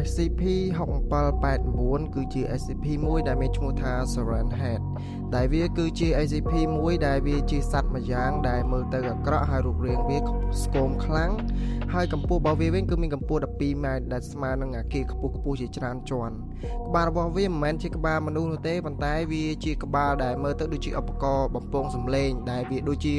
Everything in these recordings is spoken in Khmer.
SCP-6789 គឺជា SCP មួយដែលមានឈ្មោះថា Serenhead ដែលវាគឺជា SCP មួយដែលវាជាសត្វមួយយ៉ាងដែលមើលទៅអាក្រក់ហើយរូបរាងវាស្គមខ្លាំងហើយកម្ពស់របស់វាវិញគឺមានកម្ពស់12ម៉ែត្រដែលស្មើនឹងអគារខ្ពស់ៗជាច្រើនជាន់ក្បាលរបស់វាមិនមែនជាក្បាលមនុស្សនោះទេប៉ុន្តែវាជាក្បាលដែលមើលទៅដូចជាឧបករណ៍បំពងសំឡេងដែលវាដូចជា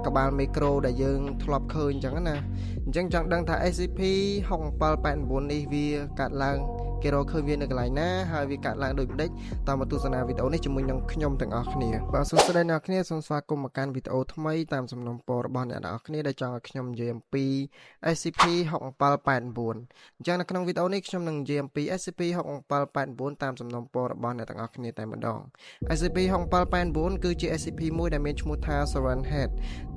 ក្បាលមីក្រូដែលយើងធ្លាប់ឃើញអញ្ចឹងណាអញ្ចឹងចង់ដឹងថា SCP-6789 នេះវាកាត់ឡើងគេរកឃើញវានៅកន្លែងណាហើយវាកាត់ឡើងដូចម្ដេចតាមមកទស្សនាវីដេអូនេះជាមួយនឹងខ្ញុំទាំងអស់គ្នាបាទសួស្តីអ្នកនរគ្នាសូមស្វាគមន៍មកកាន់វីដេអូថ្មីតាមសំណូមពររបស់អ្នកនរគ្នាដែលចង់ឲ្យខ្ញុំនិយាយអំពី SCP-6789 អញ្ចឹងនៅក្នុងវីដេអូនេះខ្ញុំនឹងនិយាយអំពី SCP-6789 តាមសំណូមពររបស់អ្នកទាំងអស់គ្នាតែម្ដង SCP-6789 គឺជា SCP មួយដែលមានឈ្មោះថា Serenhead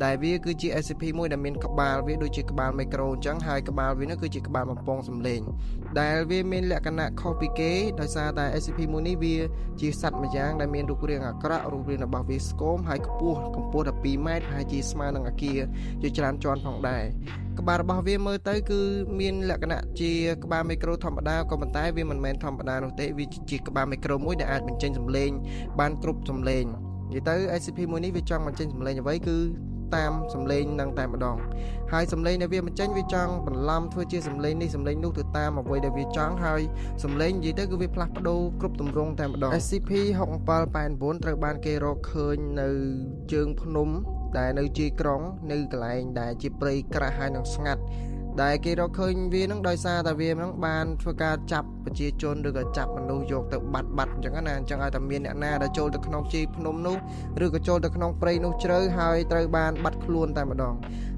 ដែលវាគឺជា SCP មួយដែលមានក្បាលវាដូចជាក្បាលមីក្រូអញ្ចឹងហើយក្បាលវានោះគឺជាក្បាលបំពងសំឡេងដែលវាមានលក្ខណៈខុសពីគេដោយសារតែ SCP មួយនេះវាជាសត្វមួយយ៉ាងដែលមានរូបរាងអាក្រក់រូបរាងរបស់វាស្គមហើយកម្ពស់12ម៉ែត្រហើយជាស្មើនឹងអគារជាច្រើនជាន់ផងដែរក្បាលរបស់វាមើលទៅគឺមានលក្ខណៈជាក្បាលមីក្រូធម្មតាក៏ប៉ុន្តែវាមិនមែនធម្មតានោះទេវាជាក្បាលមីក្រូមួយដែលអាចបញ្ចេញសំឡេងបានគ្រប់សំឡេងនិយាយទៅ SCP មួយនេះវាចង់បញ្ចេញសំឡេងអ្វីគឺតាមសំឡេងនឹងតែម្ដងហើយសំឡេងដែលវាបញ្ចេញវាចង់បន្លំធ្វើជាសំឡេងនេះសំឡេងនោះទៅតាមអ្វីដែលវាចង់ហើយសំឡេងនិយាយទៅគឺវាផ្លាស់ប្ដូរគ្រប់ទម្រង់តែម្ដង SCP-6789 ត្រូវបានគេរកឃើញនៅជើងភ្នំដែលនៅជាយក្រុងនៅកន្លែងដែលជាព្រៃក្រាស់ហើយនិងស្ងាត់ដែលគេរកឃើញវានឹងដោយសារតែវានឹងបានធ្វើការចាប់ប្រជាជនឬក៏ចាប់មនុស្សយកទៅបាត់អញ្ចឹងណាអញ្ចឹងឲ្យតែមានអ្នកណាដែលចូលទៅក្នុងជាយភ្នំនោះឬក៏ចូលទៅក្នុងព្រៃនោះជ្រៅហើយត្រូវបានបាត់ខ្លួនតែម្ដង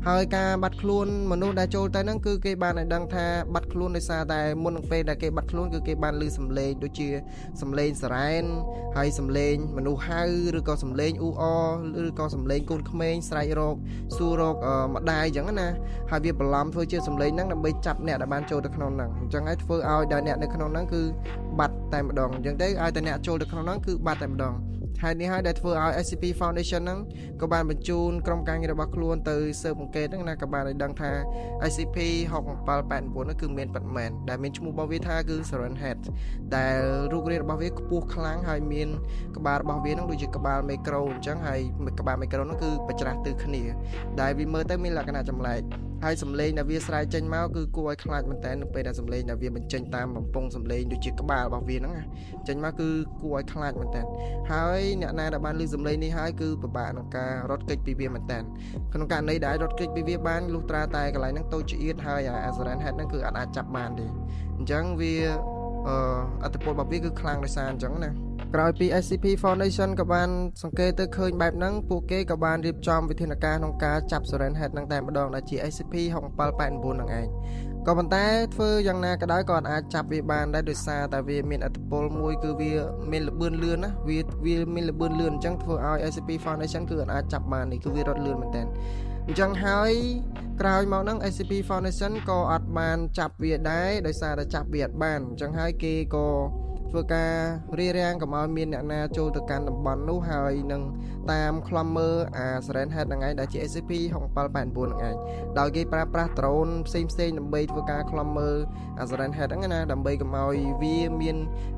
ហើយការបាត់ខ្លួនមនុស្សដែលចូលទៅហ្នឹងគឺគេបានឲ្យដឹងថាបាត់ខ្លួនដោយសារតែមុននឹងពេលដែលគេបាត់ខ្លួនគឺគេបានឮសំឡេងដូចជាសំឡេងសរ៉ែនហើយសំឡេងមនុស្សហៅឬក៏សំឡេងអ៊ូអឬក៏សំឡេងកូនក្មេងស្រែករកសួររកម្ដាយអញ្ចឹងណាហើយវាបន្លំធ្វើជាសំឡេងហ្នឹងដើម្បីចាប់អ្នកដែលបានចូលទៅក្នុងហ្នឹងអញ្ចឹងហើយធ្វើឲ្យដល់អ្នកនៅក្នុងហ្នឹងគឺបាត់តែម្ដងអញ្ចឹងទៅឲ្យតែអ្នកចូលទៅក្នុងហ្នឹងគឺបាត់តែម្ដងហើយនេះហើយដែលធ្វើឲ្យ SCP Foundation ហ្នឹងក៏បានបញ្ជូនក្រុមការងាររបស់ខ្លួនទៅស៊ើបអង្កេតហ្នឹងណាក៏បានឲ្យដឹងថា SCP-6789 នោះគឺមានប៉ាត់មែនដែលមានឈ្មោះរបស់វាថាគឺ Serenhead ដែលរូបរាងរបស់វាខ្ពស់ខ្លាំងហើយមានក្បាលរបស់វាហ្នឹងដូចជាក្បាលមីក្រូអញ្ចឹងហើយក្បាលមីក្រូនោះគឺបច្ច្រាស់ទៅគ្នាដែលវាមើលទៅមានលក្ខណៈចម្លែកហើយសំឡេងដែលវាស្រែកចេញមកគឺគួរឲ្យខ្លាចមែនតើនៅពេលដែលសំឡេងដែលវាបញ្ចេញតាមបំពង់សំឡេងដូចជាក្បាលរបស់វាហ្នឹងចេញមកគឺគួរឲ្យខ្លាចមែនតើហើយអ្នកណាដែលបានឮសំឡេងនេះហើយគឺពិបាកក្នុងការរត់គេចពីវាមែនតើក្នុងករណីដែលរត់គេចពីវាបានលុះត្រាតែកន្លែងហ្នឹងតូចចៀតហើយអា Serenhead ហ្នឹងគឺអាចចាប់បានទេអញ្ចឹងវាអត្តពលរបស់វាគឺខ្លាំងដោយសារអញ្ចឹងណាក្រោយពី SCP Foundation ក៏បានសង្កេតទៅឃើញបែបហ្នឹងពួកគេក៏បានរៀបចំវិធានការក្នុងការចាប់ Serenhead ហ្នឹងតែម្ដងដែលជា SCP-6789 ហ្នឹងឯងក៏ប៉ុន្តែធ្វើយ៉ាងណាក៏ដោយក៏អាចចាប់វាបានដែរដោយសារតែវាមានអត្តពលមួយគឺវាមានល្បឿនលឿនណាវាមានល្បឿនលឿនអញ្ចឹងធ្វើឲ្យ SCP Foundation គឺអាចចាប់បាននេះគឺវារត់លឿនមែនតើអញ្ចឹងហើយក្រោយមកហ្នឹង SCP Foundation ក៏អត់បានចាប់វាដែរដោយសារតែចាប់វាអត់បានអញ្ចឹងហើយគេក៏ធ្វើការរារាំងកុំឲ្យមានអ្នកណាចូលទៅកាន់តំបន់នោះហើយនឹងតាមខ្លំមើលអា Serenhead ហ្នឹងឯងដែលជា SCP-6789 ហ្នឹងឯងដោយគេប្រើប្រាស់ drone ផ្សេងដើម្បីធ្វើការខ្លំមើលអា Serenhead ហ្នឹងណាដើម្បីកុំឲ្យវាមាន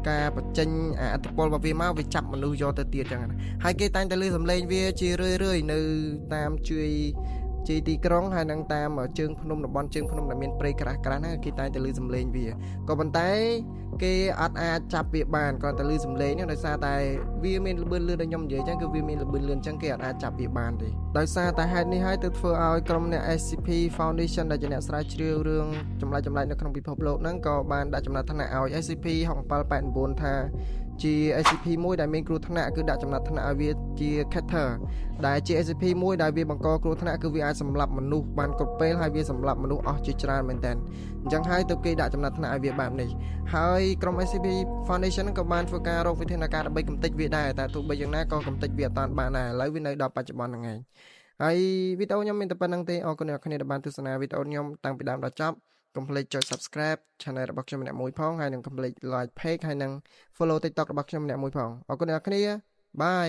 ការបញ្ចេញអាអត្តពលរបស់វាមកវាចាប់មនុស្សយកទៅទៀតចឹងណាហើយគេតែងតែលើសំឡេងវាជារឿយៗនៅតាមជួយទីក្រុងហើយនឹងតាមជើងភ្នំតំបន់ជើងភ្នំដែលមានព្រៃក្រាស់ៗហ្នឹងគេតែងតែឮសំឡេងវាក៏ប៉ុន្តែគេអត់អាចចាប់វាបានគ្រាន់តែឮសំឡេងហ្នឹងដោយសារតែវាមានល្បឿនលឿនដូចខ្ញុំនិយាយអញ្ចឹងគឺវាមានល្បឿនលឿនអញ្ចឹងគេអត់អាចចាប់វាបានទេដោយសារតែហេតុនេះហើយទើបធ្វើឲ្យក្រុមអ្នក SCP Foundation ដែលជាអ្នកស្រាវជ្រាវរឿងចម្លែកៗនៅក្នុងពិភពលោកហ្នឹងក៏បានដាក់ចំណាត់ថ្នាក់ឲ្យ SCP-6789 ថាជា SCP មួយដែលមានគ្រោះថ្នាក់គឺដាក់ចំណាត់ថ្នាក់ឲ្យវាជា Killer ដែលជា SCP មួយដែលវាបង្កគ្រោះថ្នាក់គឺវាអាចសម្លាប់មនុស្សបានគ្រប់ពេលហើយវាសម្លាប់មនុស្សអស់ជាច្រើនមែនតើអញ្ចឹងហើយទើបគេដាក់ចំណាត់ថ្នាក់ឲ្យវាបែបនេះហើយក្រុម SCP Foundation ក៏បានធ្វើការរកវិធានការដើម្បីកំទេចវាដែរតែទោះបីយ៉ាងណាក៏កំទេចវាអត់តាន់បានដែរឥឡូវវានៅដល់បច្ចុប្បន្នហ្នឹងឯងហើយវីដេអូខ្ញុំមានតែប៉ុណ្្នឹងទេអរគុណអ្នកគ្នាដែលបានទស្សនាវីដេអូខ្ញុំតាំងពីដើមដល់ចប់កុំភ្លេចចុច Subscribe Channel របស់ខ្ញុំម្នាក់មួយផងហើយនិងកុំភ្លេច Like Page ហើយនិង Follow TikTok របស់ខ្ញុំម្នាក់មួយផងអរគុណអ្នកគ្នាបាយ